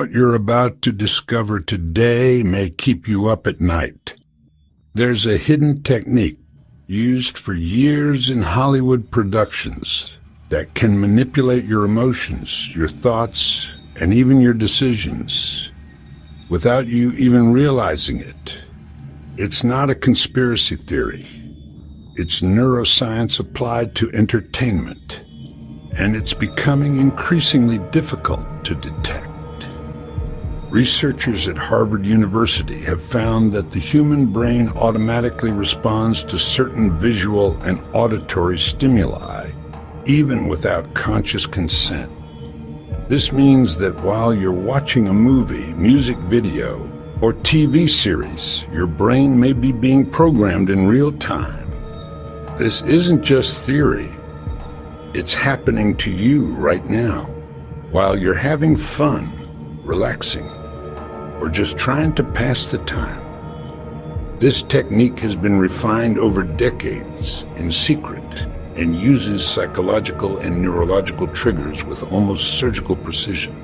What you're about to discover today may keep you up at night. There's a hidden technique used for years in Hollywood productions that can manipulate your emotions, your thoughts, and even your decisions without you even realizing it. It's not a conspiracy theory. It's neuroscience applied to entertainment, and it's becoming increasingly difficult to detect. Researchers at Harvard University have found that the human brain automatically responds to certain visual and auditory stimuli, even without conscious consent. This means that while you're watching a movie, music video, or TV series, your brain may be being programmed in real time. This isn't just theory. It's happening to you right now, while you're having fun, relaxing, or just trying to pass the time. This technique has been refined over decades in secret and uses psychological and neurological triggers with almost surgical precision.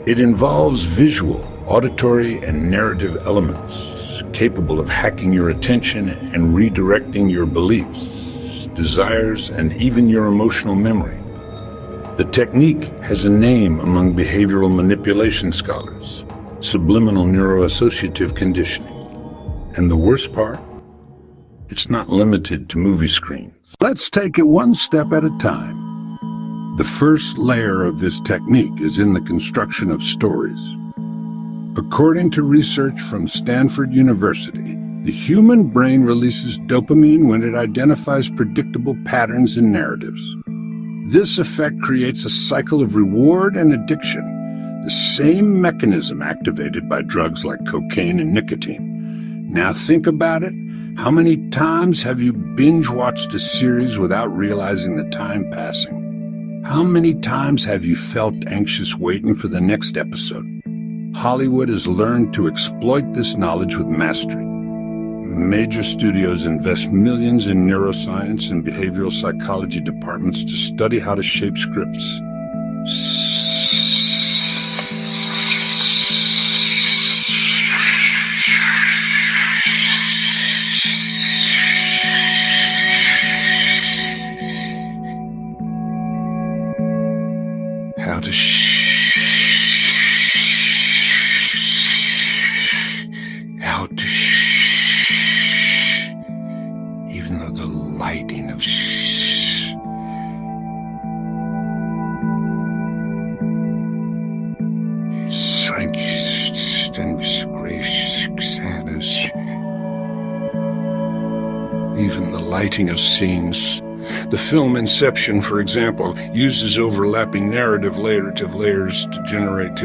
It involves visual, auditory, and narrative elements capable of hacking your attention and redirecting your beliefs, desires, and even your emotional memory. The technique has a name among behavioral manipulation scholars: subliminal neuroassociative conditioning. And the worst part? It's not limited to movie screens. Let's take it one step at a time. The first layer of this technique is in the construction of stories. According to research from Stanford University, the human brain releases dopamine when it identifies predictable patterns in narratives. This effect creates a cycle of reward and addiction, the same mechanism activated by drugs like cocaine and nicotine. Now think about it. How many times have you binge-watched a series without realizing the time passing? How many times have you felt anxious waiting for the next episode? Hollywood has learned to exploit this knowledge with mastery. Major studios invest millions in neuroscience and behavioral psychology departments to study how to shape scripts. Even though the lighting of even the lighting of scenes. The film Inception, for example, uses overlapping narrative layers to generate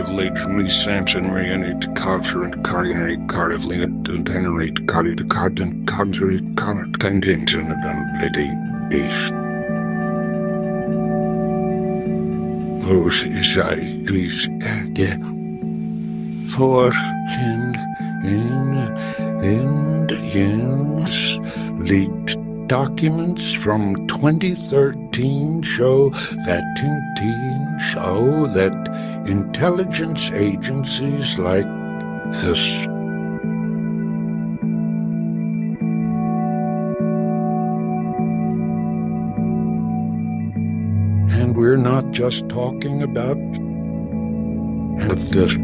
sense and reanate culture and coordinate generate the documents from 2013 show that intelligence agencies like this and we're not just talking about this.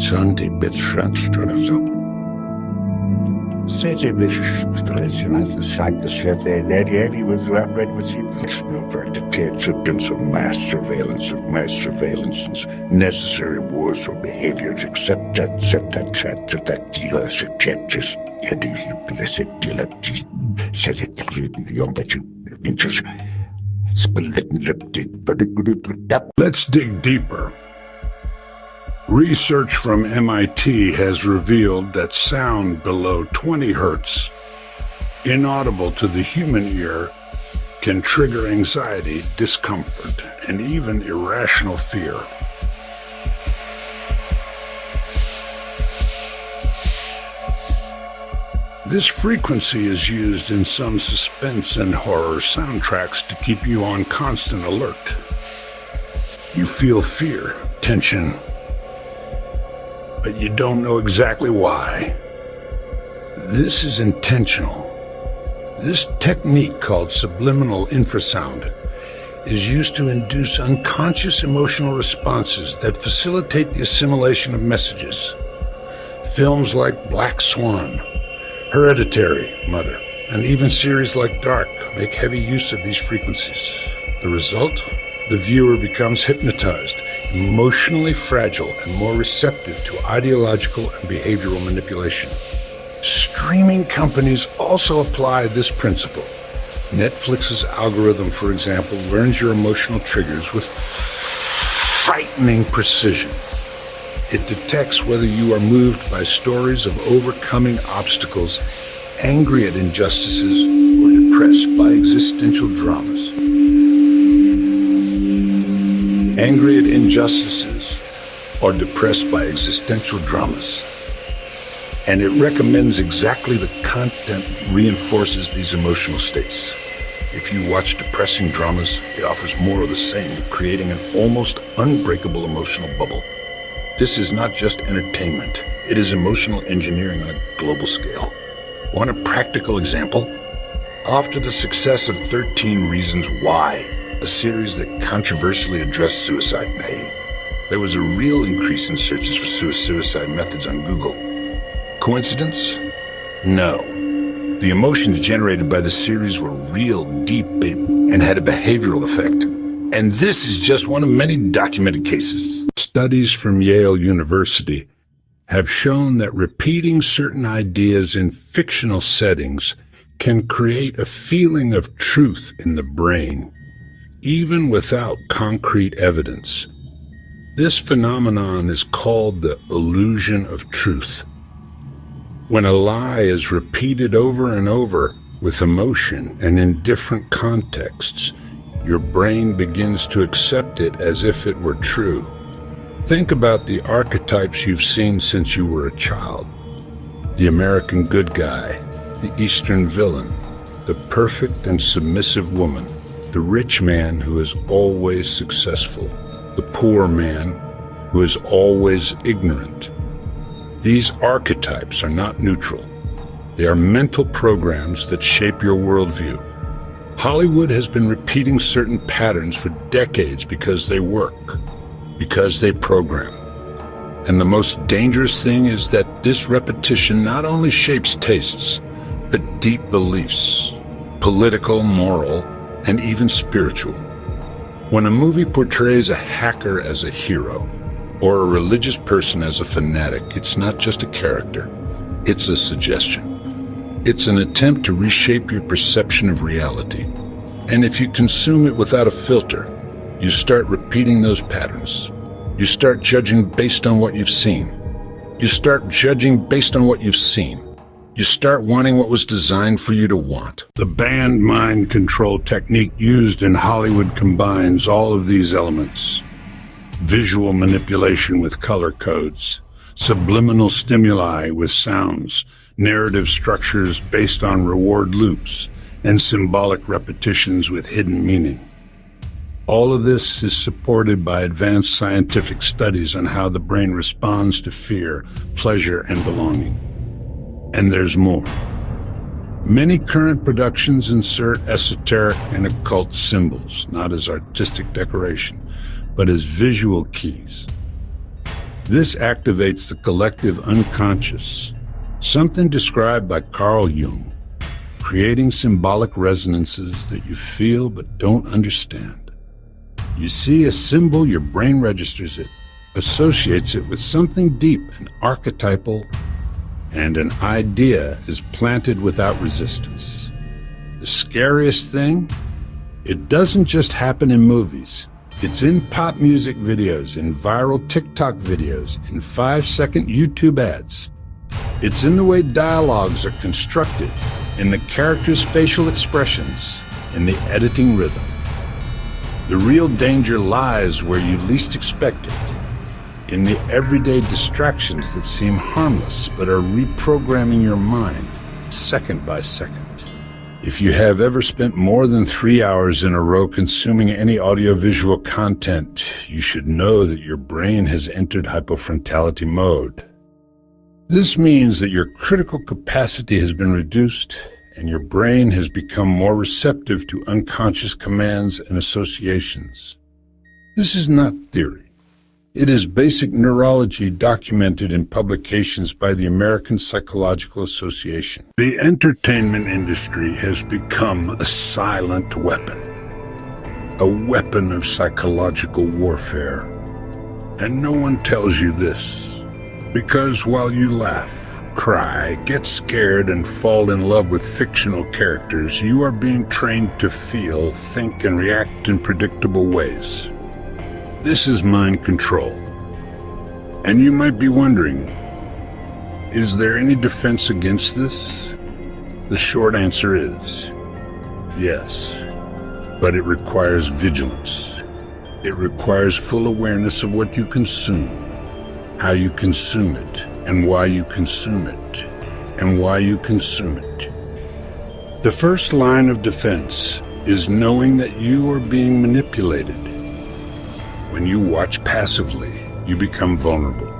Sunday bit transformation. Such a bit transformation. The sight the shit that he was read with Spielberg. The kids have been some mass surveillance and necessary wars or behaviors except that just let's dig deeper. Research from MIT has revealed that sound below 20 hertz, inaudible to the human ear, can trigger anxiety, discomfort, and even irrational fear. This frequency is used in some suspense and horror soundtracks to keep you on constant alert. You feel fear, tension, but you don't know exactly why. This is intentional. This technique, called subliminal infrasound, is used to induce unconscious emotional responses that facilitate the assimilation of messages. Films like Black Swan, Hereditary, Mother, and even series like Dark make heavy use of these frequencies. The result? The viewer becomes hypnotized, emotionally fragile, and more receptive to ideological and behavioral manipulation. Streaming companies also apply this principle. Netflix's algorithm, for example, learns your emotional triggers with frightening precision. It detects whether you are moved by stories of overcoming obstacles, angry at injustices, or depressed by existential dramas. Angry at injustices or depressed by existential dramas. And it recommends exactly the content that reinforces these emotional states. If you watch depressing dramas, it offers more of the same, creating an almost unbreakable emotional bubble. This is not just entertainment. It is emotional engineering on a global scale. Want a practical example? After the success of 13 Reasons Why, a series that controversially addressed suicide in May, there was a real increase in searches for suicide methods on Google. Coincidence? No. The emotions generated by the series were real, deep, and had a behavioral effect. And this is just one of many documented cases. Studies from Yale University have shown that repeating certain ideas in fictional settings can create a feeling of truth in the brain, even without concrete evidence. This phenomenon is called the illusion of truth. When a lie is repeated over and over with emotion and in different contexts, your brain begins to accept it as if it were true. Think about the archetypes you've seen since you were a child. The American good guy, the Eastern villain, the perfect and submissive woman, the rich man who is always successful, the poor man who is always ignorant. These archetypes are not neutral. They are mental programs that shape your worldview. Hollywood has been repeating certain patterns for decades because they work, because they program. And the most dangerous thing is that this repetition not only shapes tastes, but deep beliefs, political, moral, and even spiritual. When a movie portrays a hacker as a hero, or a religious person as a fanatic, it's not just a character, it's a suggestion. It's an attempt to reshape your perception of reality. And if you consume it without a filter, you start repeating those patterns. You start judging based on what you've seen. You start judging based on what you've seen. You start wanting what was designed for you to want. The banned mind control technique used in Hollywood combines all of these elements. Visual manipulation with color codes, subliminal stimuli with sounds, narrative structures based on reward loops, and symbolic repetitions with hidden meaning. All of this is supported by advanced scientific studies on how the brain responds to fear, pleasure, and belonging. And there's more. Many current productions insert esoteric and occult symbols, not as artistic decoration, but as visual keys. This activates the collective unconscious, something described by Carl Jung, creating symbolic resonances that you feel but don't understand. You see a symbol, your brain registers it, associates it with something deep and archetypal, and an idea is planted without resistance. The scariest thing? It doesn't just happen in movies. It's in pop music videos, in viral TikTok videos, in 5-second YouTube ads. It's in the way dialogues are constructed, in the characters' facial expressions, in the editing rhythm. The real danger lies where you least expect it, in the everyday distractions that seem harmless but are reprogramming your mind, second by second. If you have ever spent more than 3 hours in a row consuming any audiovisual content, you should know that your brain has entered hypofrontality mode. This means that your critical capacity has been reduced and your brain has become more receptive to unconscious commands and associations. This is not theory. It is basic neurology documented in publications by the American Psychological Association. The entertainment industry has become a silent weapon, a weapon of psychological warfare. And no one tells you this, because while you laugh, cry, get scared, and fall in love with fictional characters, you are being trained to feel, think, and react in predictable ways. This is mind control. And you might be wondering, is there any defense against this? The short answer is yes, but it requires vigilance. It requires full awareness of what you consume, how you consume it, and why you consume it, and why you consume it. The first line of defense is knowing that you are being manipulated. When you watch passively, you become vulnerable.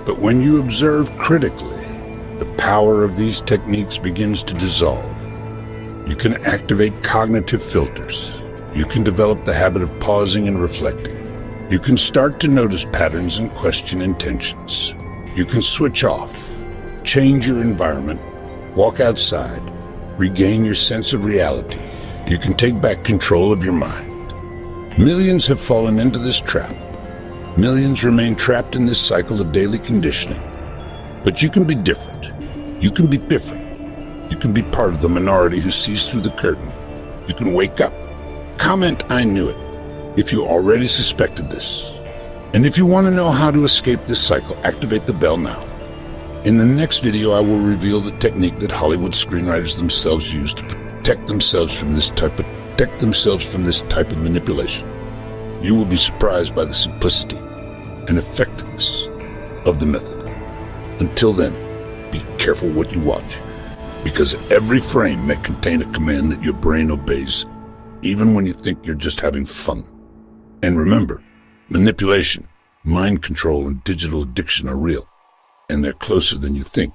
But when you observe critically, the power of these techniques begins to dissolve. You can activate cognitive filters. You can develop the habit of pausing and reflecting. You can start to notice patterns and question intentions. You can switch off, change your environment, walk outside, regain your sense of reality. You can take back control of your mind. Millions have fallen into this trap. Millions remain trapped in this cycle of daily conditioning. But you can be different. You can be different. You can be part of the minority who sees through the curtain. You can wake up. Comment, "I knew it," if you already suspected this. And if you want to know how to escape this cycle, activate the bell now. In the next video, I will reveal the technique that Hollywood screenwriters themselves use to protect themselves from this type of manipulation. You will be surprised by the simplicity and effectiveness of the method. Until then, be careful what you watch, because every frame may contain a command that your brain obeys, even when you think you're just having fun. And remember, manipulation, mind control, and digital addiction are real, and they're closer than you think.